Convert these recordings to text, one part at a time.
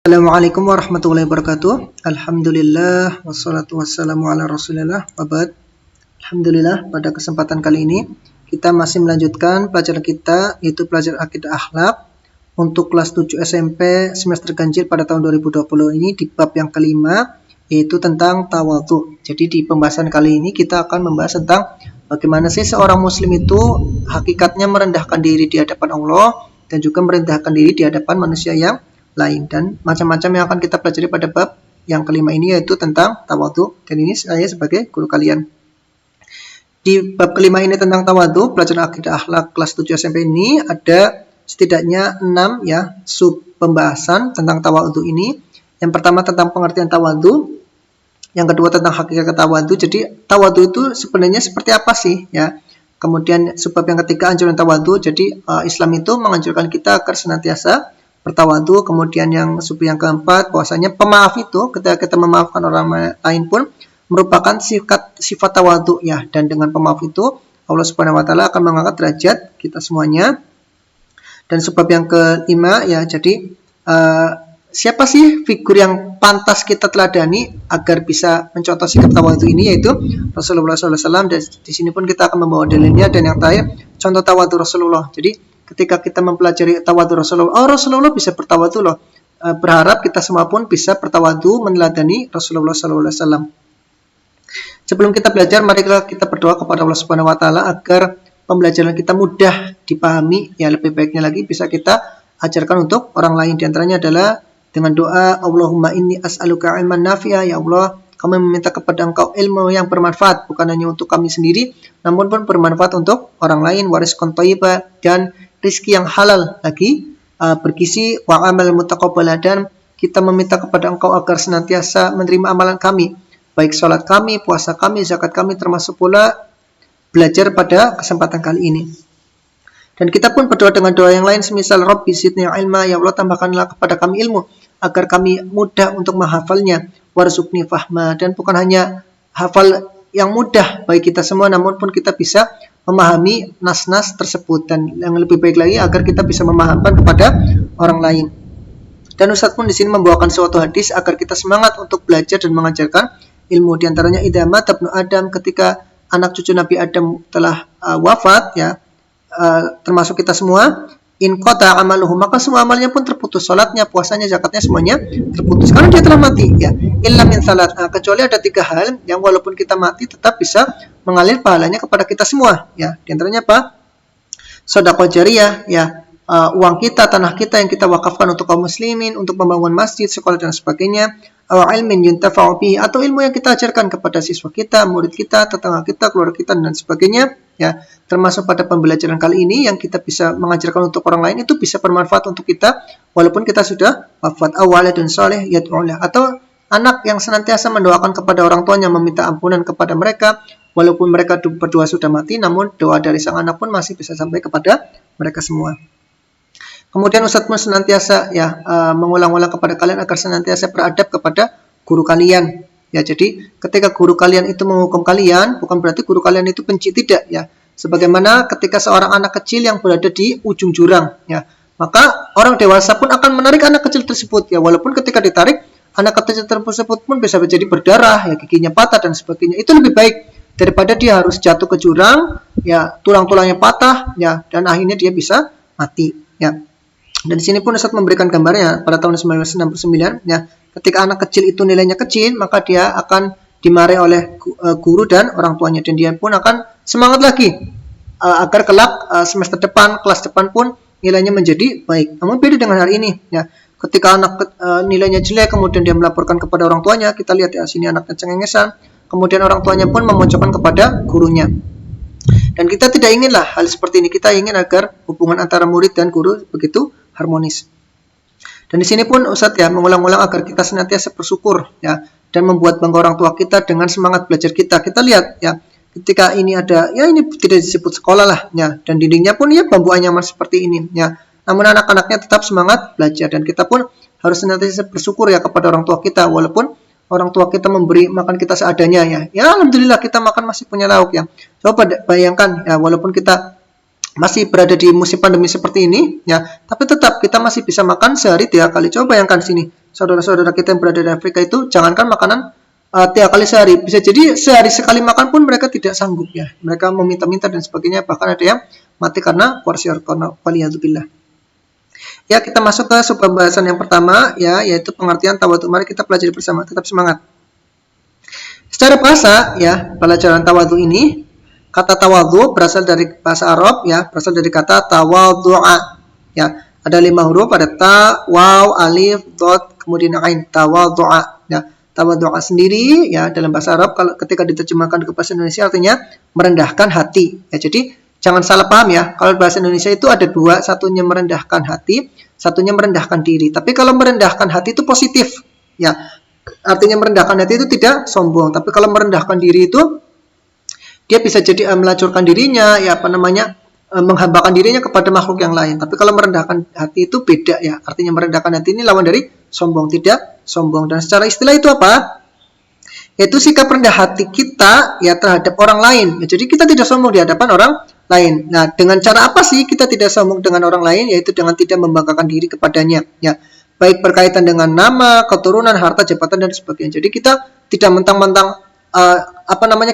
Assalamualaikum warahmatullahi wabarakatuh. Alhamdulillah wassalatu wassalamu ala Rasulillah wabad. Alhamdulillah, pada kesempatan kali ini kita masih melanjutkan pelajaran kita, yaitu pelajaran akidah akhlak untuk kelas 7 SMP semester ganjil pada tahun 2020 ini di bab yang kelima, yaitu tentang tawadhu. Jadi di pembahasan kali ini kita akan membahas tentang bagaimana sih seorang muslim itu hakikatnya merendahkan diri di hadapan Allah dan juga merendahkan diri di hadapan manusia yang lain, dan macam-macam yang akan kita pelajari pada bab yang kelima ini, yaitu tentang tawadhu. Dan ini saya sebagai guru kalian. Di bab kelima ini tentang tawadhu, pelajaran akidah akhlak kelas 7 SMP ini ada setidaknya 6 sub pembahasan tentang tawadhu ini. Yang pertama tentang pengertian tawadhu, yang kedua tentang hakikat tawadhu. Jadi tawadhu itu sebenarnya seperti apa sih ya? Kemudian subbab yang ketiga anjuran tawadhu. Jadi Islam itu menganjurkan kita agar senantiasa bertawadhu. Kemudian yang sub yang keempat, bahwasanya pemaaf itu ketika kita memaafkan orang lain pun merupakan sifat tawadhu ya, dan dengan pemaaf itu Allah Subhanahu wa taala akan mengangkat derajat kita semuanya. Dan sebab yang kelima ya, jadi siapa sih figur yang pantas kita teladani agar bisa mencontoh sikap tawadhu ini, yaitu Rasulullah SAW. Dan di sini pun kita akan membawa dalilnya. Dan yang terakhir, contoh tawadhu Rasulullah. Jadi ketika kita mempelajari tawadhu Rasulullah, Rasulullah bisa bertawadhu loh. Berharap kita semua pun bisa bertawadhu meneladani Rasulullah SAW. Sebelum kita belajar, mari kita berdoa kepada Allah Subhanahu wa taala agar pembelajaran kita mudah dipahami. Ya, lebih baiknya lagi bisa kita ajarkan untuk orang lain. Di antaranya adalah dengan doa, Allahumma inni as'aluka ilman nafi'a. Ya Allah, kami meminta kepada Engkau ilmu yang bermanfaat, bukan hanya untuk kami sendiri, namun pun bermanfaat untuk orang lain, warizqan thayyiba, dan rizki yang halal lagi, bergizi, wa amal mutaqabbala, dan kita meminta kepada Engkau agar senantiasa menerima amalan kami, baik sholat kami, puasa kami, zakat kami, termasuk pula belajar pada kesempatan kali ini. Dan kita pun berdoa dengan doa yang lain, semisal Rabbi zidni ilma, ya Allah tambahkanlah kepada kami ilmu agar kami mudah untuk menghafalnya, warzuqni fahma, dan bukan hanya hafal yang mudah bagi kita semua, namun pun kita bisa memahami nas-nas tersebut, dan yang lebih baik lagi agar kita bisa memahamkan kepada orang lain. Dan Ustaz pun di sini membawakan suatu hadis agar kita semangat untuk belajar dan mengajarkan ilmu. Di antaranya idza mata ibnu Adam, ketika anak cucu Nabi Adam telah wafat ya, termasuk kita semua, in qata amaluhu, maka semua amalnya pun terputus, salatnya, puasanya, zakatnya, semuanya terputus karena dia telah mati ya. Illa min salat, kecuali ada 3 hal yang walaupun kita mati tetap bisa mengalir pahalanya kepada kita semua ya. Di antaranya apa? Sedekah jariyah ya, uang kita, tanah kita yang kita wakafkan untuk kaum muslimin, untuk membangun masjid, sekolah dan sebagainya. Aw ilmin yuntafa'u bihi, atau ilmu yang kita ajarkan kepada siswa kita, murid kita, tetangga kita, keluarga kita, dan sebagainya ya. Termasuk pada pembelajaran kali ini yang kita bisa mengajarkan untuk orang lain, itu bisa bermanfaat untuk kita walaupun kita sudah wafat. Aw waladun saleh yad'ulah, atau anak yang senantiasa mendoakan kepada orang tuanya, meminta ampunan kepada mereka walaupun mereka berdua sudah mati, namun doa dari sang anak pun masih bisa sampai kepada mereka semua. Kemudian Ustadz pun senantiasa mengulang-ulang kepada kalian agar senantiasa beradab kepada guru kalian. Ya, jadi ketika guru kalian itu menghukum kalian, bukan berarti guru kalian itu benci, tidak ya. Sebagaimana ketika seorang anak kecil yang berada di ujung jurang ya, maka orang dewasa pun akan menarik anak kecil tersebut ya, walaupun ketika ditarik anak kecil tersebut pun bisa menjadi berdarah ya, giginya patah dan sebagainya. Itu lebih baik daripada dia harus jatuh ke jurang ya, tulang-tulangnya patah ya, dan akhirnya dia bisa mati ya. Dan di sini pun Ustaz memberikan gambarnya pada tahun 1969 ya, ketika anak kecil itu nilainya kecil, maka dia akan dimarahi oleh guru dan orang tuanya, dan dia pun akan semangat lagi agar kelak semester depan, kelas depan pun nilainya menjadi baik. Namun beda dengan hari ini ya, ketika anak nilainya jelek kemudian dia melaporkan kepada orang tuanya, kita lihat ya, sini anaknya cengengesan, kemudian orang tuanya pun memojokkan kepada gurunya. Dan kita tidak inginlah hal seperti ini. Kita ingin agar hubungan antara murid dan guru begitu harmonis. Dan di sini pun Ustadz ya mengulang-ulang agar kita senantiasa bersyukur ya, dan membuat bangga orang tua kita dengan semangat belajar kita. Kita lihat ya, ketika ini ada ya, ini tidak disebut sekolah lah ya, dan dindingnya pun ya bambu anyaman seperti ini ya, namun anak-anaknya tetap semangat belajar. Dan kita pun harus senantiasa bersyukur ya kepada orang tua kita, walaupun orang tua kita memberi makan kita seadanya ya. Ya alhamdulillah kita makan masih punya lauk ya. Coba bayangkan ya, walaupun kita masih berada di musim pandemi seperti ini ya, tapi tetap kita masih bisa makan sehari 3 kali. Coba bayangkan sini, saudara-saudara kita yang berada di Afrika itu jangankan makanan 3 kali sehari, bisa jadi sehari sekali makan pun mereka tidak sanggup ya. Mereka meminta-minta dan sebagainya, bahkan ada yang mati karena waliyadzubillah. Ya, kita masuk ke pembahasan yang pertama ya, yaitu pengertian tawadhu. Mari kita pelajari bersama, tetap semangat. Secara bahasa ya, pelajaran tawadhu ini, kata tawadhu berasal dari bahasa Arab ya, berasal dari kata tawadhu'a ya. Ada 5 huruf, ada ta, waw, alif, dot, kemudian ain, tawadhu'a ya. Tawadhu'a sendiri ya dalam bahasa Arab kalau ketika diterjemahkan ke bahasa Indonesia artinya merendahkan hati ya. Jadi jangan salah paham ya, kalau bahasa Indonesia itu ada 2, satunya merendahkan hati, satunya merendahkan diri. Tapi kalau merendahkan hati itu positif ya, artinya merendahkan hati itu tidak sombong. Tapi kalau merendahkan diri itu dia bisa jadi melacurkan dirinya ya, menghambakan dirinya kepada makhluk yang lain. Tapi kalau merendahkan hati itu beda ya, artinya merendahkan hati ini lawan dari sombong, tidak sombong. Dan secara istilah itu apa? Yaitu sikap rendah hati kita ya terhadap orang lain ya. Jadi kita tidak sombong di hadapan orang lain. Nah, dengan cara apa sih kita tidak sombong dengan orang lain? Yaitu dengan tidak membanggakan diri kepadanya ya, baik berkaitan dengan nama, keturunan, harta, jabatan dan sebagainya. Jadi kita tidak mentang-mentang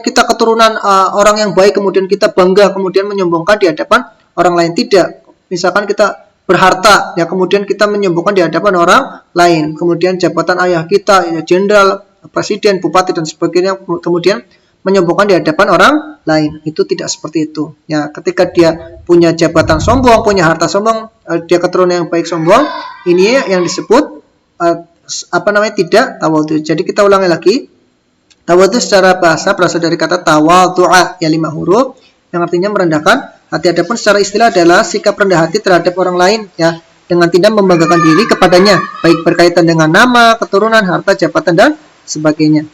kita keturunan orang yang baik kemudian kita bangga kemudian menyombongkan di hadapan orang lain, tidak. Misalkan kita berharta ya kemudian kita menyombongkan di hadapan orang lain, kemudian jabatan ayah kita ya, jenderal, presiden, bupati dan sebagainya, kemudian menyombongkan di hadapan orang lain. Itu tidak seperti itu ya. Ketika dia punya jabatan sombong, punya harta sombong, dia keturunan yang baik sombong, ini yang disebut tidak tawadhu. Jadi kita ulangi lagi. Tawadhu secara bahasa berasal dari kata tawadhu'a ya, 5 huruf yang artinya merendahkan hati. Adapun secara istilah adalah sikap rendah hati terhadap orang lain ya, dengan tidak membanggakan diri kepadanya, baik berkaitan dengan nama, keturunan, harta, jabatan dan sebagainya.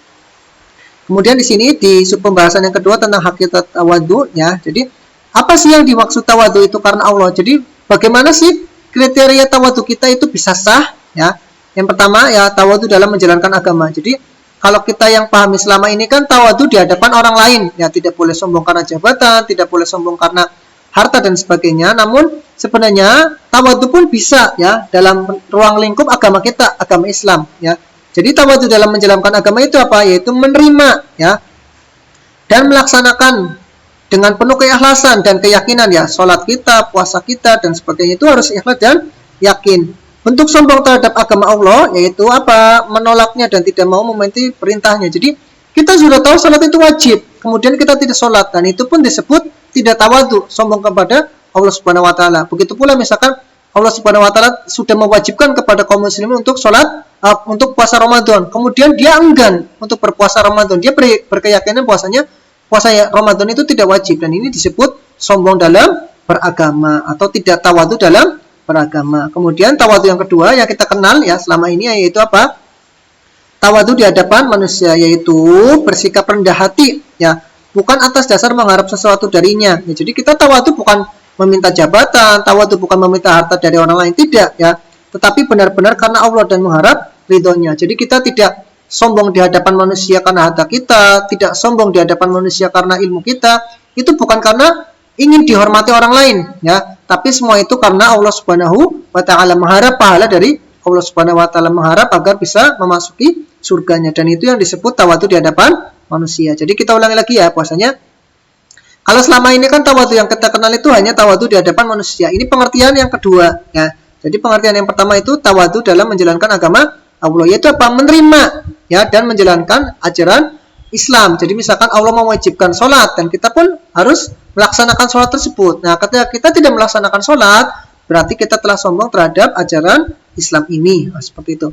Kemudian di sini di sub pembahasan yang kedua tentang hakikat tawadhu ya. Jadi apa sih yang dimaksud tawadhu itu karena Allah? Jadi bagaimana sih kriteria tawadhu kita itu bisa sah ya? Yang pertama ya, tawadhu dalam menjalankan agama. Jadi kalau kita yang pahami selama ini kan tawadhu di hadapan orang lain ya, tidak boleh sombong karena jabatan, tidak boleh sombong karena harta dan sebagainya. Namun sebenarnya tawadhu pun bisa ya dalam ruang lingkup agama kita, agama Islam ya. Jadi tawadhu dalam menjalankan agama itu apa? Yaitu menerima ya dan melaksanakan dengan penuh keikhlasan dan keyakinan ya. Salat kita, puasa kita dan sebagainya itu harus ikhlas dan yakin. Bentuk sombong terhadap agama Allah yaitu apa? Menolaknya dan tidak mau mematuhi perintahnya. Jadi kita sudah tahu salat itu wajib, kemudian kita tidak salat, dan itu pun disebut tidak tawadhu, sombong kepada Allah Subhanahu wa taala. Begitu pula misalkan Allah Subhanahu wa taala sudah mewajibkan kepada kaum muslimin untuk salat, untuk puasa Ramadan, kemudian dia enggan untuk berpuasa Ramadan. Dia berkeyakinan puasa Ramadan itu tidak wajib, dan ini disebut sombong dalam beragama atau tidak tawadhu dalam beragama. Kemudian tawadhu yang kedua yang kita kenal ya selama ini yaitu apa? Tawadhu di hadapan manusia, yaitu bersikap rendah hati ya, bukan atas dasar mengharap sesuatu darinya. Ya, jadi kita tawadhu bukan meminta jabatan, tawadhu bukan meminta harta dari orang lain, tidak ya, tetapi benar-benar karena Allah dan mengharap ridhonya. Jadi kita tidak sombong di hadapan manusia karena harta kita, tidak sombong di hadapan manusia karena ilmu kita. Itu bukan karena ingin dihormati orang lain ya, tapi semua itu karena Allah Subhanahu wa taala, mengharap pahala dari Allah Subhanahu wa taala, mengharap agar bisa memasuki surganya, dan itu yang disebut tawadhu di hadapan manusia. Jadi kita ulangi lagi ya, bahwasanya kalau selama ini kan tawadhu yang kita kenal itu hanya tawadhu di hadapan manusia. Ini pengertian yang kedua ya. Jadi pengertian yang pertama itu tawadhu dalam menjalankan agama Allah, yaitu apa? Menerima ya dan menjalankan ajaran Islam. Jadi misalkan Allah mewajibkan sholat, dan kita pun harus melaksanakan sholat tersebut. Nah, ketika kita tidak melaksanakan sholat, berarti kita telah sombong terhadap ajaran Islam ini. Nah, seperti itu.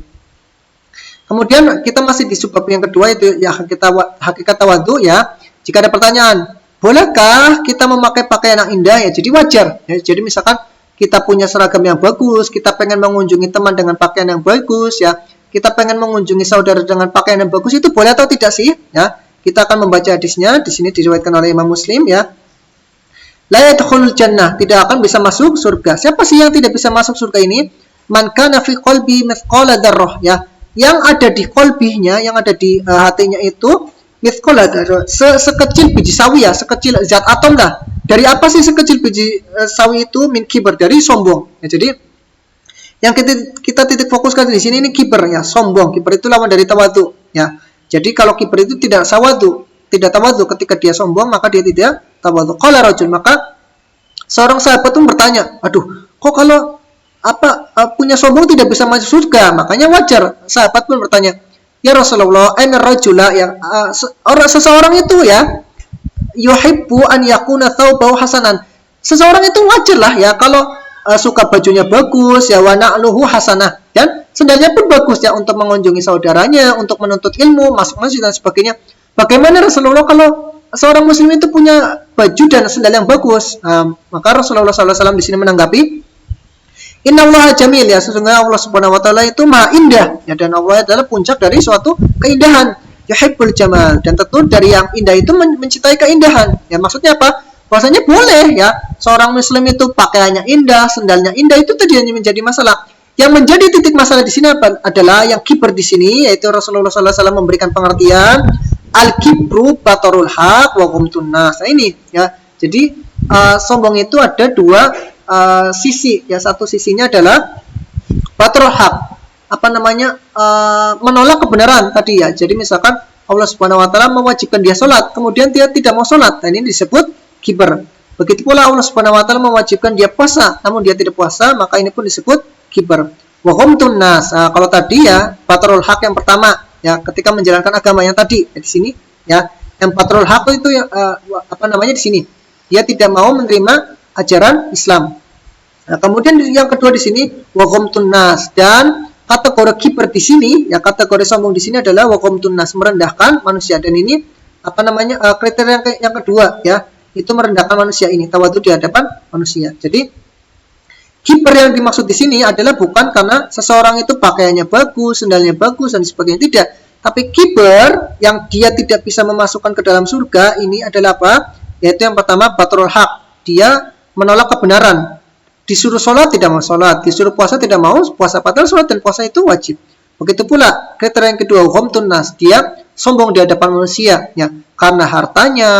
Kemudian kita masih di subbab yang kedua, itu ya hakikat tawadhu ya. Jika ada pertanyaan, bolehkah kita memakai pakaian yang indah ya? Jadi wajar ya. Jadi misalkan kita punya seragam yang bagus, kita pengen mengunjungi teman dengan pakaian yang bagus ya, kita pengen mengunjungi saudara dengan pakaian yang bagus, itu boleh atau tidak sih ya? Kita akan membaca hadisnya. Di sini diriwayatkan oleh Imam Muslim ya. La yadkhulul jannah, tidak akan bisa masuk surga. Siapa sih yang tidak bisa masuk surga ini? Man kana fi qalbi mithqala dzarrah ya. Yang ada di qalbihnya, yang ada di hatinya itu mithqala dzarrah, sekecil biji sawi ya, sekecil zat atom lah. Dari apa sih sekecil biji sawi itu? Min kibar, dari sombong. Ya, jadi Yang kita titik fokuskan di sini ini kiber ya, sombong. Kiber itu lawan dari tawadu ya. Jadi kalau kiber itu tidak tawadu ketika dia sombong maka dia tidak tawadu. Qala rajul, maka seorang sahabat pun bertanya, aduh, kok kalau punya sombong tidak bisa masuk surga? Makanya wajar sahabat pun bertanya, ya Rasulullah, aina rajula, yang seseorang itu ya yuhibbu an yakuna thawbahu hasanan. Seseorang itu wajar lah ya kalau suka bajunya bagus ya, wa na'luhu hasanah, dan sendalnya pun bagus ya untuk mengunjungi saudaranya, untuk menuntut ilmu, masuk masjid dan sebagainya. Bagaimana Rasulullah kalau seorang muslim itu punya baju dan sendal yang bagus? Maka Rasulullah SAW di sini menanggapi, Innallaha jamil, ya, sesungguhnya Allah Subhanahu wa taala itu maha indah ya, dan Allah adalah puncak dari suatu keindahan. Yuhibbul jamal, dan tentu dari yang indah itu mencintai keindahan. Ya, maksudnya apa? Bahwasanya boleh ya seorang muslim itu pakaiannya indah, sendalnya indah, itu tadi hanya menjadi masalah. Yang menjadi titik masalah di sini adalah yang kiber di sini, yaitu Rasulullah SAW memberikan pengertian al-kibru batarul haq wa ghamtun nas. Nah, ini ya. Jadi sombong itu ada dua sisi ya. Satu sisinya adalah batarul haq, menolak kebenaran tadi ya. Jadi misalkan Allah Subhanahu wa taala mewajibkan dia sholat, kemudian dia tidak mau sholat. Nah, ini disebut kiber. Begitu pula Allah Subhanahu wa taala mewajibkan dia puasa, namun dia tidak puasa, maka ini pun disebut kiber. Wa ghamtun nas. Kalau tadi ya batarul haq yang pertama ya, ketika menjalankan agama yang tadi ya, di sini ya, yang batarul haq itu yang di sini dia tidak mau menerima ajaran Islam. Nah, kemudian yang kedua di sini wa ghamtun nas, dan kategori kiber di sini ya, kategori sombong di sini adalah wa ghamtun nas, merendahkan manusia. Dan ini kriteria yang kedua ya, itu merendahkan manusia, ini tawadhu di hadapan manusia. Jadi kiber yang dimaksud di sini adalah bukan karena seseorang itu pakaiannya bagus, sendalnya bagus dan sebagainya, tidak. Tapi kiber yang dia tidak bisa memasukkan ke dalam surga ini adalah apa? Yaitu yang pertama batarul haq, dia menolak kebenaran. Disuruh sholat tidak mau sholat, disuruh puasa tidak mau puasa, padahal sholat dan puasa itu wajib. Begitu pula kriteria yang kedua ghamtun nas, dia sombong di hadapan manusia ya, karena hartanya,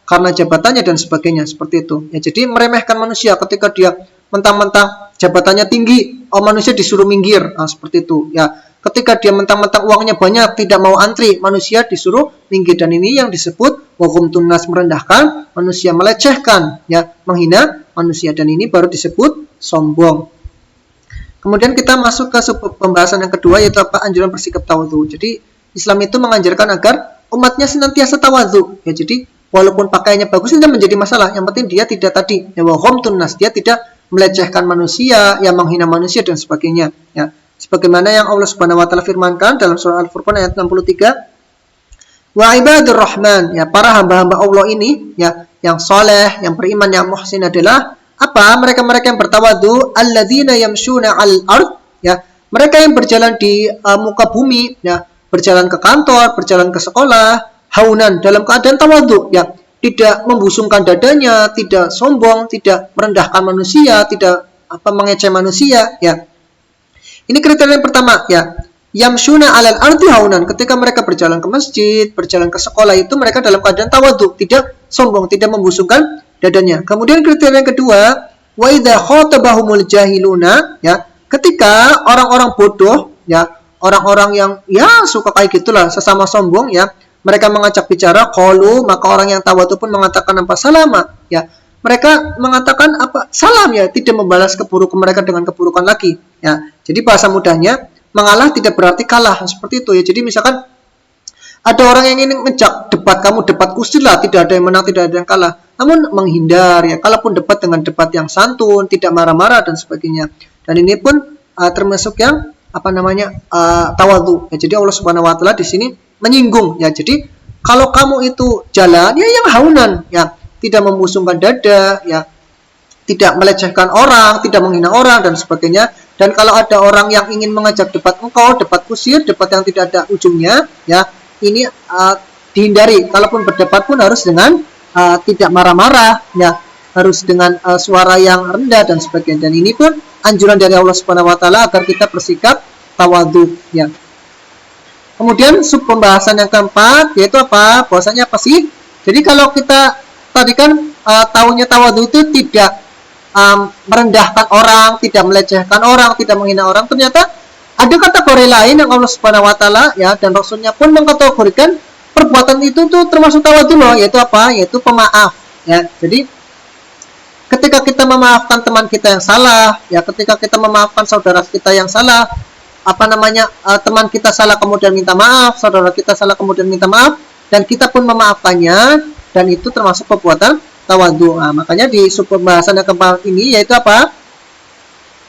karena jabatannya dan sebagainya, seperti itu ya. Jadi meremehkan manusia ketika dia mentang-mentang jabatannya tinggi, manusia disuruh minggir, seperti itu ya. Ketika dia mentang-mentang uangnya banyak, tidak mau antri, manusia disuruh minggir. Dan ini yang disebut wa ghamtun nas, merendahkan manusia, melecehkan ya, menghina manusia, dan ini baru disebut sombong. Kemudian kita masuk ke pembahasan yang kedua, yaitu anjuran bersikap tawadhu. Jadi Islam itu menganjurkan agar umatnya senantiasa tawadhu ya. Jadi walaupun pakaiannya bagus tidak menjadi masalah, yang penting dia tidak tadi ya, wa ghamtun nas, dia tidak melecehkan manusia, yang menghina manusia dan sebagainya ya. Sebagaimana yang Allah Subhanahu wa taala firmankan dalam surah Al-Furqan ayat 63, wa ibadur rahman, ya, para hamba-hamba Allah ini ya, yang soleh, yang beriman, yang muhsin adalah apa? Mereka-mereka yang bertawadhu, alladzina yamshuna al-ard, ya, mereka yang berjalan di muka bumi ya, berjalan ke kantor, berjalan ke sekolah, haunan, dalam keadaan tawadhu ya, tidak membusungkan dadanya, tidak sombong, tidak merendahkan manusia, tidak mengeceh manusia ya. Ini kriteria yang pertama ya. Yamshuna 'alal ardi haunan, ketika mereka berjalan ke masjid, berjalan ke sekolah, itu mereka dalam keadaan tawadhu, tidak sombong, tidak membusungkan dadanya. Kemudian kriteria yang kedua, wa idza khatabahumul jahiluna ya, ketika orang-orang bodoh ya, orang-orang yang ya suka kayak gitulah, sesama sombong ya, mereka mengajak bicara, qalu, maka orang yang tawadhu pun mengatakan apa? Salama ya. Mereka mengatakan apa? Salam ya, tidak membalas keburukan mereka dengan keburukan lagi ya. Jadi bahasa mudahnya, mengalah tidak berarti kalah, seperti itu ya. Jadi misalkan ada orang yang ingin ngejak debat, kamu debat kusir lah, tidak ada yang menang, tidak ada yang kalah, namun menghindar ya. Kalaupun debat dengan debat yang santun, tidak marah-marah dan sebagainya. Dan ini pun termasuk yang tawadhu ya. Jadi Allah Subhanahu wa taala di sini menyinggung ya. Jadi kalau kamu itu jalan ya yang haunan ya, tidak membusungkan dada ya, tidak melecehkan orang, tidak menghina orang dan sebagainya. Dan kalau ada orang yang ingin mengajak debat engkau, debat kusir, debat yang tidak ada ujungnya ya, ini dihindari. Kalaupun berdebat pun harus dengan tidak marah-marah ya, harus dengan suara yang rendah dan sebagainya. Dan ini pun anjuran dari Allah Subhanahu wa taala agar kita bersikap tawadhu ya. Kemudian sub pembahasan yang keempat, yaitu apa? Bahwasanya apa sih? Jadi kalau kita tadi kan tahunya tawadhu itu tidak merendahkan orang, tidak melecehkan orang, tidak menghina orang. Ternyata ada kategori lain yang Allah Subhanahu wa taala ya dan Rasulnya pun mengkategorikan perbuatan itu tuh termasuk tawadhu loh, yaitu apa? Yaitu pemaaf ya. Jadi ketika kita memaafkan teman kita yang salah, ya ketika kita memaafkan saudara kita yang salah, teman kita salah kemudian minta maaf, saudara kita salah kemudian minta maaf, dan kita pun memaafkannya, dan itu termasuk perbuatan tawadhu. Nah, makanya di pembahasan yang keempat ini yaitu apa?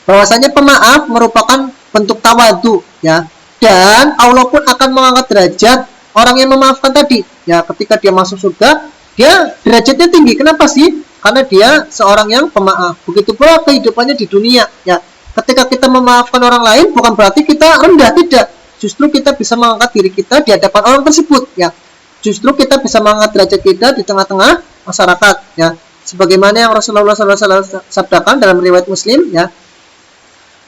Bahwasanya pemaaf merupakan bentuk tawadhu ya, dan Allah pun akan mengangkat derajat orang yang memaafkan tadi ya. Ketika dia masuk surga, dia derajatnya tinggi. Kenapa sih? Karena dia seorang yang pemaaf. Begitu pula kehidupannya di dunia ya. Ketika kita memaafkan orang lain bukan berarti kita rendah, tidak. Justru kita bisa mengangkat diri kita di hadapan orang tersebut ya. Justru kita bisa mengangkat derajat kita di tengah-tengah masyarakat ya. Sebagaimana yang Rasulullah SAW sabdakan dalam riwayat Muslim ya.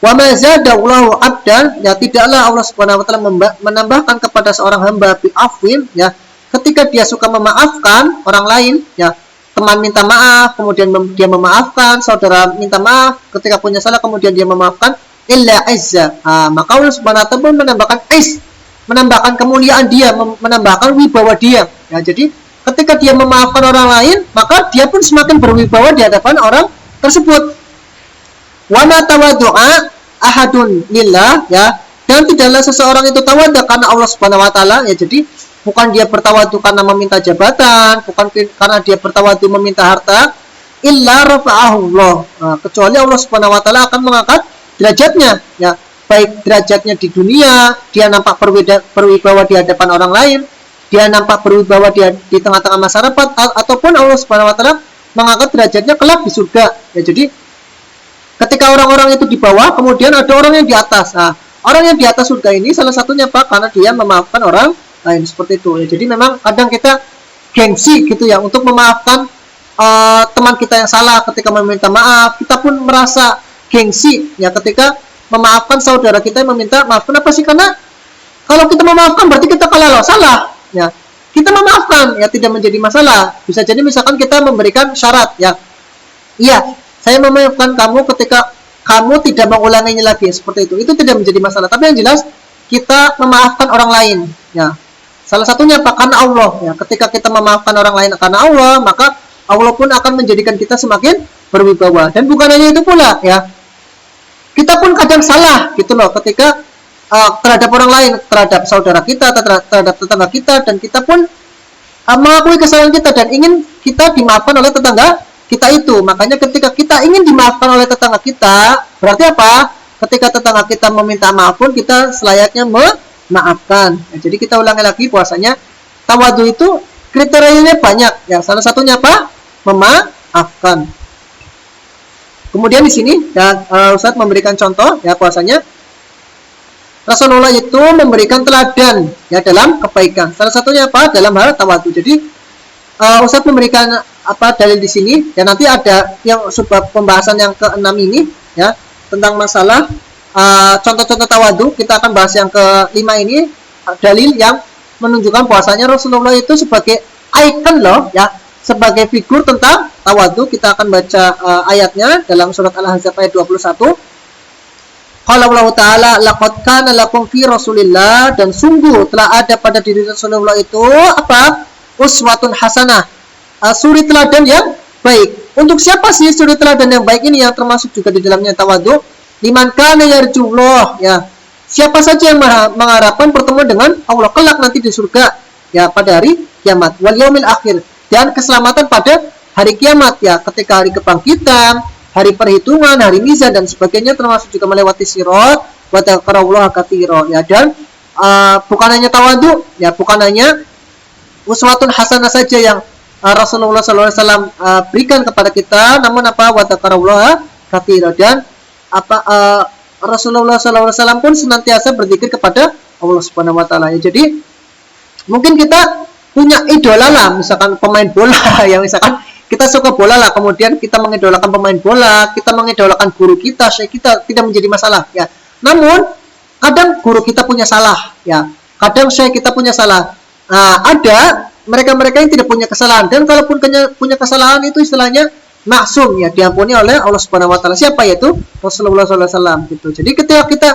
Wa ma zadallahu abdan, ya tidaklah Allah Subhanahu wa taala menambahkan kepada seorang hamba bi afwin ya, ketika dia suka memaafkan orang lain ya, teman minta maaf kemudian dia memaafkan, saudara minta maaf ketika punya salah kemudian dia memaafkan, illa izza. Maka Allah Subhanahu wa taala pun menambahkan menambahkan kemuliaan dia, menambahkan wibawa dia ya. Jadi ketika dia memaafkan orang lain, maka dia pun semakin berwibawa di hadapan orang tersebut. Wa ma tawaddu'a ahadun lillah ya, dan tidaklah seseorang itu tawadhu karena Allah Subhanahu wa taala ya. Jadi bukan dia bertawadhu karena meminta jabatan, bukan karena dia bertawadhu meminta harta, illa rafa'ahu Allah. Kecuali Allah Subhanahu wa taala akan mengangkat derajatnya ya, baik derajatnya di dunia, dia nampak berwibawa di hadapan orang lain, dia nampak berwibawa di tengah-tengah masyarakat, ataupun Allah Subhanahu wa taala mengangkat derajatnya kelak di surga ya. Jadi ketika orang-orang itu di bawah, kemudian ada orang yang di atas. Nah, orang yang di atas surga ini salah satunya apa? Karena dia memaafkan orang lain, seperti itu ya. Jadi memang kadang kita gengsi gitu ya untuk memaafkan teman kita yang salah. Ketika meminta maaf, kita pun merasa gengsi ya ketika memaafkan saudara kita yang meminta maaf. Kenapa sih? Karena kalau kita memaafkan berarti kita kalau salah ya. Kita memaafkan ya, tidak menjadi masalah. Bisa jadi misalkan kita memberikan syarat ya. Iya, saya memaafkan kamu ketika kamu tidak mengulanginya lagi, seperti itu tidak menjadi masalah. Tapi yang jelas kita memaafkan orang lain ya. Salah satunya apa? Karena Allah ya. Ketika kita memaafkan orang lain karena Allah, maka Allah pun akan menjadikan kita semakin berwibawa. Dan bukan hanya itu pula ya, kita pun kadang salah gitu loh ketika terhadap orang lain, terhadap saudara kita, terhadap tetangga kita, dan kita pun mengakui kesalahan kita dan ingin kita dimaafkan oleh tetangga kita itu. Makanya ketika kita ingin dimaafkan oleh tetangga kita, berarti apa? Ketika tetangga kita meminta maaf pun kita selayaknya memaafkan ya. Jadi kita ulangi lagi, bahwasanya tawadhu itu kriterianya banyak ya. Salah satunya apa? Memaafkan. Kemudian di sini dan Ustadz memberikan contoh ya, bahwasanya Rasulullah itu memberikan teladan ya dalam kebaikan. Salah satunya apa? Dalam hal tawadhu. Jadi Ustadz memberikan dalil di sini ya. Nanti ada yang sebab pembahasan yang ke-6 ini ya, tentang masalah contoh-contoh tawadhu. Kita akan bahas yang ke-5 ini, dalil yang menunjukkan bahwasanya Rasulullah itu sebagai ikon loh ya, sebagai figur tentang tawadhu. Kita akan baca ayatnya dalam surat Al-Ahzab ayat 21. Qala Allah Ta'ala, laqad kana lakum fi Rasulillah, dan sungguh telah ada pada diri Rasulullah itu apa? Uswatun hasanah, suri teladan yang baik. Untuk siapa sih suri teladan yang baik ini, yang termasuk juga di dalamnya tawadhu? Liman kana yarjullah ya, siapa saja yang mengharapkan pertemuan dengan Allah kelak nanti di surga ya, pada hari kiamat, wal yaumil akhir, dan keselamatan pada hari kiamat ya, ketika hari kebangkitan, hari perhitungan, hari mizan dan sebagainya, termasuk juga melewati sirat, wa dzakarallaha katsira ya. Dan bukan hanya tawadhu ya, bukan hanya uswatun hasanah saja yang Rasulullah SAW berikan kepada kita, namun apa? Wa dzakarallaha katsira, dan Rasulullah SAW pun senantiasa berzikir kepada Allah Subhanahu wa taala ya. Jadi mungkin kita punya idola lah, misalkan pemain bola yang misalkan kita suka bola lah, kemudian kita mengidolakan pemain bola, kita mengidolakan guru kita, syekh kita, tidak menjadi masalah ya. Namun kadang guru kita punya salah ya, kadang syekh kita punya salah. Ada mereka-mereka yang tidak punya kesalahan, dan kalaupun punya kesalahan itu istilahnya maksum ya, diampuni oleh Allah Subhanahu wa taala. Siapa? Yaitu Rasulullah SAW gitu. Jadi ketika kita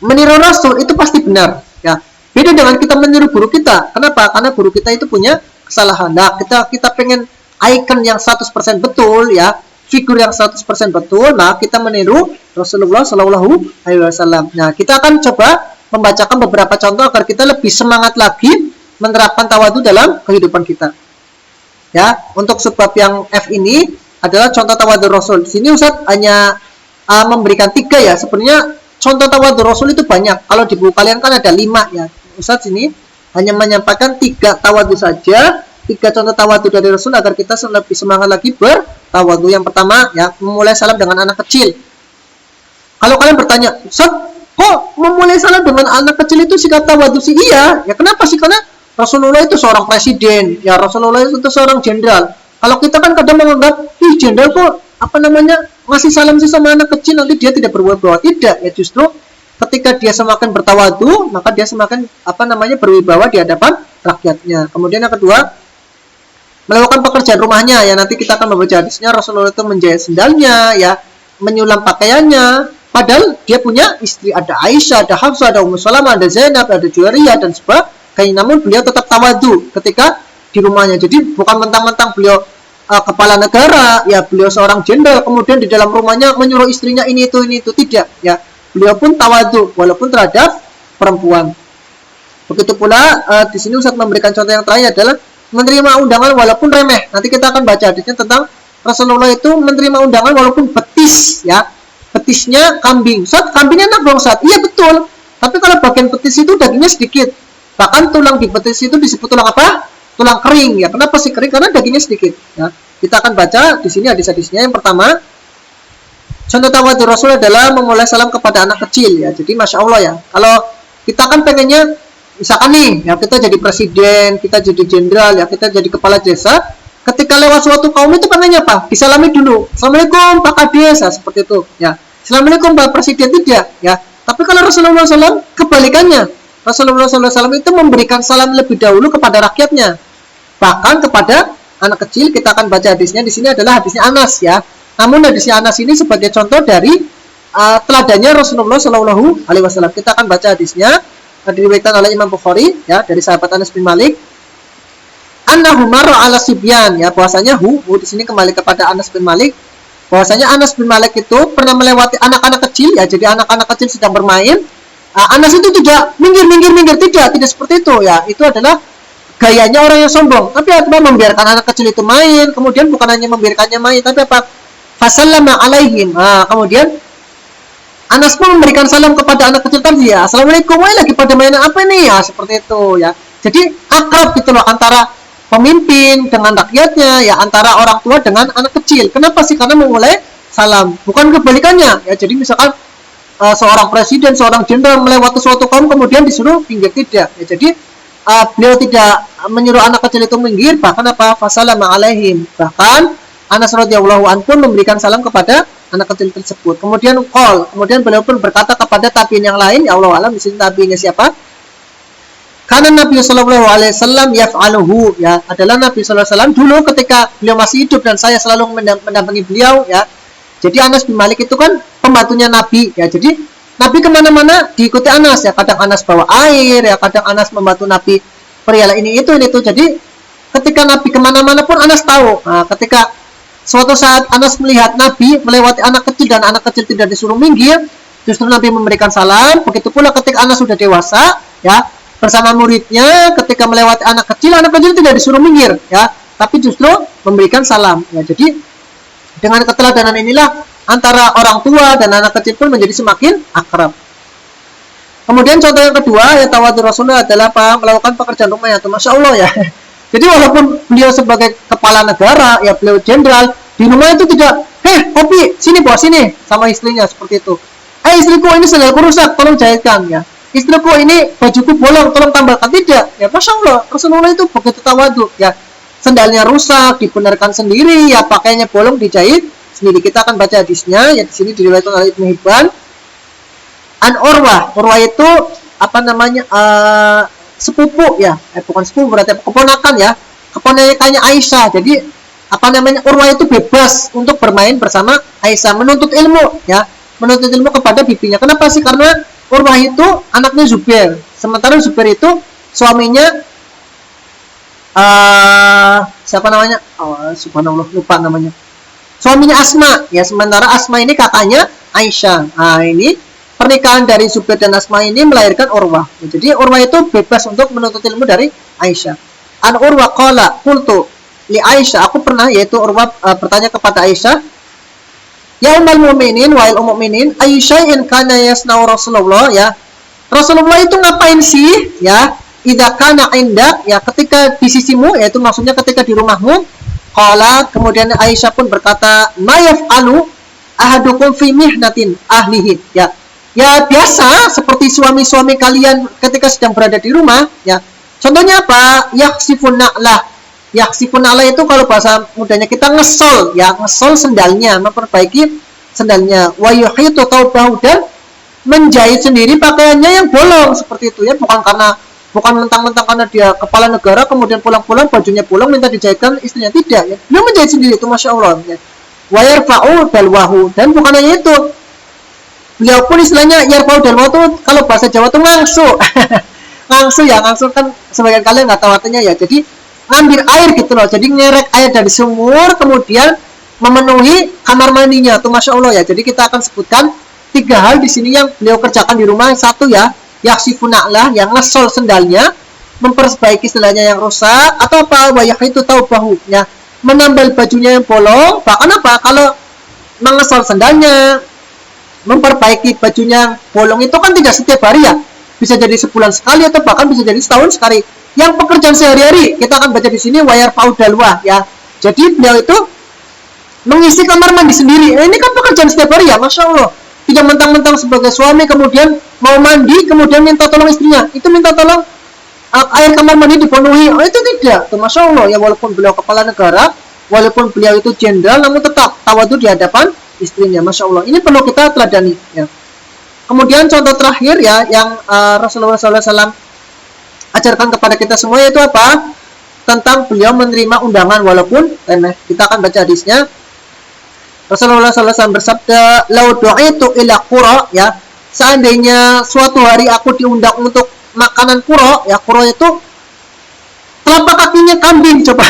meniru Rasul itu pasti benar ya. Beda dengan kita meniru guru kita. Kenapa? Karena guru kita itu punya kesalahan. Nah, kita pengen icon yang 100% betul ya, figur yang 100% betul. Nah, kita meniru Rasulullah SAW. Nah, kita akan coba membacakan beberapa contoh agar kita lebih semangat lagi menerapkan tawadu dalam kehidupan kita. Ya, untuk subbab yang F ini adalah contoh tawadu Rasul. Di sini Ustaz hanya memberikan 3 ya. Sebenarnya contoh tawadu Rasul itu banyak. Kalau di buku kalian kan ada 5 ya. Ustaz ini hanya menyampaikan 3 tawadu saja, 3 contoh tawadu dari Rasul agar kita lebih semangat lagi bertawadu. Yang pertama ya, memulai salam dengan anak kecil. Kalau kalian bertanya, Ustaz, kok memulai salam dengan anak kecil itu sikap tawadu sih? Iya, ya kenapa sih? Karena Rasulullah itu seorang presiden, ya Rasulullah itu seorang jenderal. Kalau kita kan kadang menganggap, jenderal kok ngasih salam sih sama anak kecil, nanti dia tidak berwibawa. Tidak, ya justru ketika dia semakin bertawadu, maka dia semakin berwibawa di hadapan rakyatnya. Kemudian yang kedua, melakukan pekerjaan rumahnya ya, nanti kita akan membaca hadisnya. Rasulullah itu menjahit sendalnya ya, menyulam pakaiannya, padahal dia punya istri, ada Aisyah, ada Hafsah, ada Ummu Salamah, ada Zainab, ada Juwairiyah dan sebagainya. Namun beliau tetap tawadu ketika di rumahnya. Jadi bukan mentang-mentang beliau kepala negara ya, beliau seorang jenderal kemudian di dalam rumahnya menyuruh istrinya ini itu tidak ya. Beliau pun tawadu walaupun terhadap perempuan. Begitu pula di sini Ustaz memberikan contoh yang terakhir adalah menerima undangan walaupun remeh. Nanti kita akan baca hadisnya tentang Rasulullah itu menerima undangan walaupun betis ya. Betisnya kambing. Ustaz, kambingnya enak dong Ustaz. Iya betul. Tapi kalau bagian betis itu dagingnya sedikit. Bahkan tulang di betis itu disebut tulang apa? Tulang kering ya. Kenapa sih kering? Karena dagingnya sedikit ya. Kita akan baca di sini hadis-hadisnya. Yang pertama, contoh tawadu Rasul adalah memulai salam kepada anak kecil ya. Jadi Masya Allah ya, kalau kita kan pengennya misalkan nih ya, kita jadi presiden, kita jadi jenderal ya, kita jadi kepala desa, ketika lewat suatu kaum itu pengennya apa? Disalami dulu, Assalamualaikum Pak Kades ya, seperti itu ya. Assalamualaikum Pak Presiden, tidak ya. Tapi kalau Rasulullah SAW kebalikannya, Rasulullah SAW itu memberikan salam lebih dahulu kepada rakyatnya, bahkan kepada anak kecil. Kita akan baca hadisnya. Di sini adalah hadisnya Anas ya. Namun hadisnya Anas ini sebagai contoh dari teladannya Rasulullah SAW. Kita akan baca hadisnya, diriwayatkan oleh Imam Bukhari ya, dari sahabat Anas bin Malik. Annahu marra ala sibyan ya, bahwasanya di sini kembali kepada Anas bin Malik. Bahwasanya Anas bin Malik itu pernah melewati anak-anak kecil ya. Jadi anak-anak kecil sedang bermain. Anas itu tidak minggir, tidak seperti itu ya. Itu adalah gayanya orang yang sombong. Tapi apa, membiarkan anak kecil itu main. Kemudian bukan hanya membiarkannya main, tapi apa? Fasallama alaihim. Kemudian Anas pun memberikan salam kepada anak kecil tadi ya. Assalamualaikum, lagi pada mainan apa nih ya, seperti itu ya. Jadi akrab gitu loh antara pemimpin dengan rakyatnya ya, antara orang tua dengan anak kecil. Kenapa sih? Karena memulai salam, bukan kebalikannya ya. Jadi misalkan seorang presiden, seorang jenderal melewati suatu kaum kemudian disuruh minggir, tidak ya. Jadi beliau tidak menyuruh anak kecil itu minggir, bahkan apa? Fasallama alaihim. Bahkan Anas radhiyallahu anhu pun memberikan salam kepada anak kecil tersebut. Kemudian beliau pun berkata kepada tabiin yang lain, ya Allah alam di sini tabiinnya siapa? Karena Nabi sallallahu alaihi wasallam yaf'aluhu ya, adalah Nabi sallallahu alaihi wasallam dulu ketika beliau masih hidup dan saya selalu mendampingi beliau ya. Jadi Anas bin Malik itu kan pembantunya Nabi ya. Jadi Nabi kemana-mana diikuti Anas ya. Kadang Anas bawa air ya, kadang Anas membantu Nabi perihal ini itu. Jadi ketika Nabi kemana-mana pun Anas tahu. Nah, ketika suatu saat Anas melihat Nabi melewati anak kecil dan anak kecil tidak disuruh minggir, justru Nabi memberikan salam. Begitu pula ketika Anas sudah dewasa ya, bersama muridnya, ketika melewati anak kecil tidak disuruh minggir ya, tapi justru memberikan salam ya. Jadi dengan keteladanan inilah antara orang tua dan anak kecil pun menjadi semakin akrab. Kemudian contoh yang kedua ya, tawadu Rasulullah adalah melakukan pekerjaan rumah ya. Masya Allah ya. Jadi walaupun beliau sebagai kepala negara ya, beliau jenderal, di rumah itu tidak, kopi sini bawa sini sama istrinya seperti itu. Istriku ini sandalku rusak, tolong jahitkan ya. Istriku ini bajuku bolong, tolong tambahkan, tidak ya. Masya Allah, Rasulullah itu begitu tawadu ya. Sendalnya rusak, dibenarkan sendiri ya, pakainya bolong, dijahit sendiri. Kita akan baca hadisnya ya, di sini diriwayatkan oleh Ibnu Hibban. Urwah itu sepupu ya, bukan sepupu berarti keponakan ya, keponakannya Aisyah. Jadi Urwah itu bebas untuk bermain bersama Aisyah, menuntut ilmu ya, menuntut ilmu kepada bibinya. Kenapa sih? Karena Urwah itu anaknya Zubair, sementara Zubair itu suaminya siapa namanya? Oh, subhanallah, lupa namanya. Suaminya Asma ya, sementara Asma ini kakaknya Aisyah. Nah, ini pernikahan dari Zubair dan Asma ini melahirkan Urwah. Jadi Urwah itu bebas untuk menuntut ilmu dari Aisyah. An Urwah qala qultu li Aisyah, aku pernah, yaitu Urwah bertanya kepada Aisyah, ya ummul mukminin, wahai ummul mukminin, Aisyah in kana yasna'u Rasulullah, ya Rasulullah itu ngapain sih ya, idza kana indak, ya ketika di sisimu, yaitu maksudnya ketika di rumahmu. Qala, kemudian Aisyah pun berkata, ma yaf'alu ahadukum fi mihnatin ahlihi, ya biasa seperti suami-suami kalian ketika sedang berada di rumah ya. Contohnya apa? Yaksifun na'lah itu kalau bahasa mudanya kita ngesol ya, ngesol sendalnya, memperbaiki sendalnya. Wa yuhitu taubahu, dan menjahit sendiri pakaiannya yang bolong seperti itu ya, bukan mentang-mentang karena dia kepala negara kemudian pulang-pulang bajunya bolong minta dijahitkan istrinya, tidak ya. Dia menjahit sendiri itu, masya Allah ya. Wa yarfa'u dalwahu, dan bukan hanya itu, beliau pun istilahnya yarfa'u dalwahu itu kalau bahasa Jawa itu ngangsu. ngangsu kan sebagian kalian nggak tahu artinya ya, jadi ngambil air gitu loh, jadi ngerek air dari sumur kemudian memenuhi kamar mandinya tuh, masya Allah ya. Jadi kita akan sebutkan 3 hal di sini yang beliau kerjakan di rumah. Satu ya, yaksifun na'lah, yang ngesol sendalnya, memperbaiki sendalnya yang rusak, atau apa, wayah itu tahu bahu ya, menambal bajunya yang bolong. Bahkan apa, kalau mengesol sendalnya, memperbaiki bajunya yang bolong itu kan tidak setiap hari ya, bisa jadi sebulan sekali atau bahkan bisa jadi setahun sekali. Yang pekerjaan sehari-hari kita akan baca di sini wayar paudalwa ya. Jadi beliau itu mengisi kamar mandi sendiri. Ini kan pekerjaan setiap hari ya, masya Allah. Tidak mentang-mentang sebagai suami kemudian mau mandi kemudian minta tolong istrinya. Itu minta tolong air kamar mandi dipenuhi. Oh, itu tidak. Tuh, masya Allah ya, walaupun beliau kepala negara, walaupun beliau itu jenderal, namun tetap tawadu di hadapan istrinya, masya Allah. Ini perlu kita teladani ya. Kemudian contoh terakhir ya yang Rasulullah SAW ajarkan kepada kita semua, yaitu apa? Tentang beliau menerima undangan walaupun remeh. Kita akan baca hadisnya. Rasulullah SAW bersabda, "Lau du'itu ila qura," ya, seandainya suatu hari aku diundang untuk makanan qura, ya qura itu telapak kakinya kambing, coba.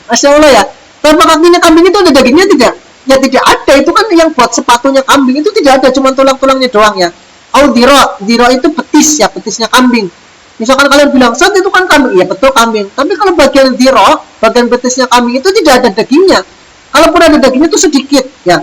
Masya Allah ya. Telapak kakinya kambing itu ada dagingnya tidak? Ya tidak ada, itu kan yang buat sepatunya kambing itu tidak ada, cuma tulang-tulangnya doang ya. Au diro itu betis ya, betisnya kambing. Misalkan kalian bilang, "Saat itu kan kambing." Ya betul kambing. Tapi kalau bagian diro, bagian betisnya kambing itu tidak ada dagingnya. Kalaupun ada dagingnya itu sedikit ya.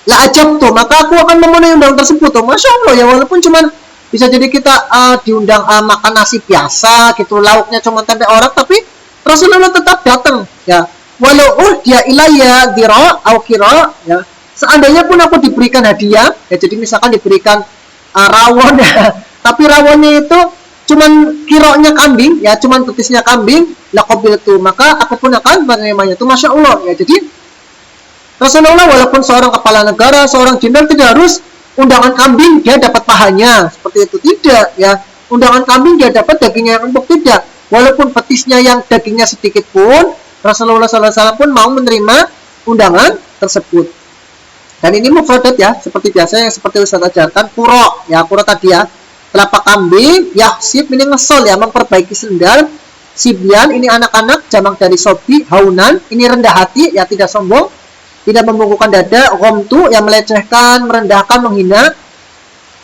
La ajab tuh, maka aku akan memenuhi undangan tersebut tuh. Masya Allah ya, walaupun cuma bisa jadi kita diundang makan nasi biasa gitu, lauknya cuma tempe orek, tapi Rasulullah tetap datang ya. Walau dia ilayya diro au kiro ya. Seandainya pun aku diberikan hadiah ya, jadi misalkan diberikan rawon ya, tapi rawonnya itu cuman kiroknya kambing ya, cuman betisnya kambing, laqabil itu, maka aku pun akan menerimanya. Itu masya Allah ya. Jadi Rasulullah walaupun seorang kepala negara, seorang jenderal, tidak harus undangan kambing dia dapat pahanya seperti itu, tidak ya. Undangan kambing dia dapat dagingnya yang empuk, tidak. Walaupun betisnya yang dagingnya sedikit pun Rasulullah SAW pun mau menerima undangan tersebut. Dan ini mufradat ya, seperti biasa yang seperti Ustaz ajarkan, kuro ya, kuro tadi ya, telapak kambing, yahsib ini ngesol ya, memperbaiki sendal. Sibyan ini anak-anak, jamak dari sobi. Haunan ini rendah hati ya, tidak sombong, tidak membungkukkan dada. Gomtu yang melecehkan, merendahkan, menghina.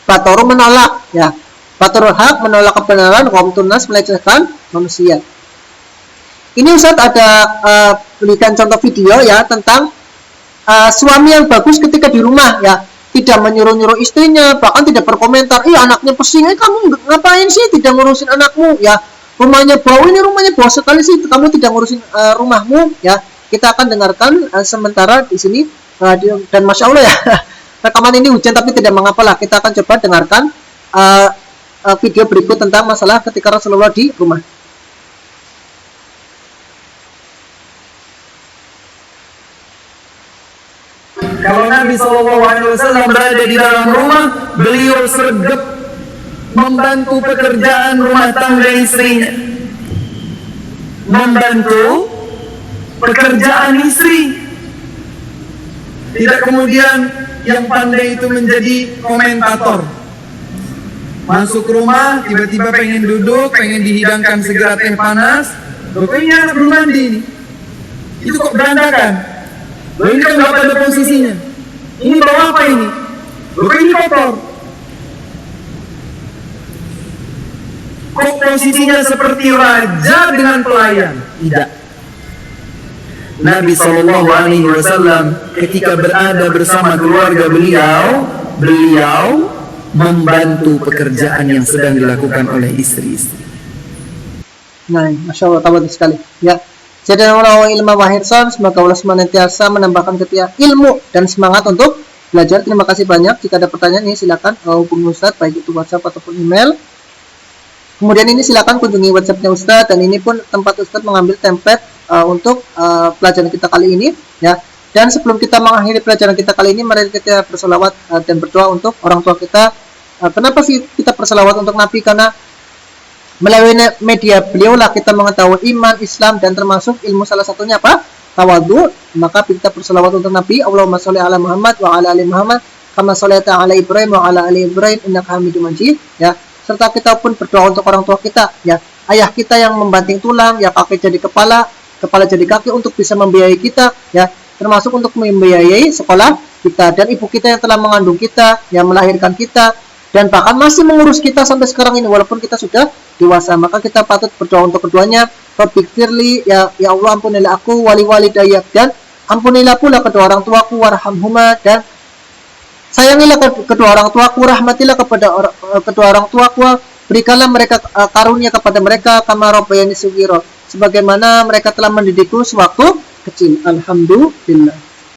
Batoru menolak ya, batorul hak menolak kebenaran. Gomtunas melecehkan manusia. Ini Ustaz ada berikan contoh video ya tentang suami yang bagus ketika di rumah ya, tidak menyuruh-nyuruh istrinya, bahkan tidak berkomentar, anaknya pesing, kamu ngapain sih tidak ngurusin anakmu ya, rumahnya bau, ini rumahnya bau sekali sih, kamu tidak ngurusin rumahmu ya. Kita akan dengarkan sementara di sini dan masya Allah ya, rekaman ini hujan tapi tidak mengapa lah, kita akan coba dengarkan video berikut tentang masalah ketika Rasulullah di rumah. Kalau Nabi SAW berada di dalam rumah, beliau sergap membantu pekerjaan rumah tangga istrinya, membantu pekerjaan istri. Tidak kemudian yang pandai itu menjadi komentator. Masuk rumah, tiba-tiba pengen duduk, pengen dihidangkan segera teh panas. Loh, ini anak belum mandi ini. Itu kok berantakan? Loh, ini kan nggak pada posisinya. Ini bawa apa ini? Loh, ini kotor. Kok posisinya seperti raja dengan pelayan? Tidak. Nabi SAW ketika berada bersama keluarga beliau membantu pekerjaan yang sedang dilakukan oleh istri-istri. Nah, Masya Allah, tabarak sekali. Ya, jadi orang ilmu wahidson, semoga Allah senantiasa menambahkan ketia ilmu dan semangat untuk belajar. Terima kasih banyak. Jika ada pertanyaan ini silakan hubungi Ustadz, baik itu WhatsApp ataupun email. Kemudian ini silakan kunjungi WhatsAppnya Ustadz, dan ini pun tempat Ustadz mengambil template untuk pelajaran kita kali ini, ya. Dan sebelum kita mengakhiri pelajaran kita kali ini, mari kita berselawat dan berdoa untuk orang tua kita. Kenapa sih kita berselawat untuk Nabi? Karena melalui media beliau lah kita mengetahui iman, Islam, dan termasuk ilmu salah satunya apa? Tawadhu. Maka kita berselawat untuk Nabi. Allahumma sholli ala Muhammad wa ala ali Muhammad kama sholaita ala Ibrahim wa ala ali Ibrahim innaka Hamidum Majid, ya. Serta kita pun berdoa untuk orang tua kita, ya, ayah kita yang membanting tulang, ya, kakek jadi kepala jadi kaki untuk bisa membiayai kita, ya, termasuk untuk membiayai sekolah kita, dan ibu kita yang telah mengandung kita, yang melahirkan kita, dan bahkan masih mengurus kita sampai sekarang ini walaupun kita sudah dewasa. Maka kita patut berdoa untuk keduanya. Rabbighfirli, ya Allah, ampunilah aku, wali dayak, dan ampunilah pula kedua orang tuaku, warhamhuma, dan sayangilah kedua orang tuaku, rahmatilah kepada kedua orang tuaku, berikanlah mereka karunia kepada mereka, kama rabbayani shaghira, sebagaimana mereka telah mendidikku sewaktu kecil. Alhamdulillah.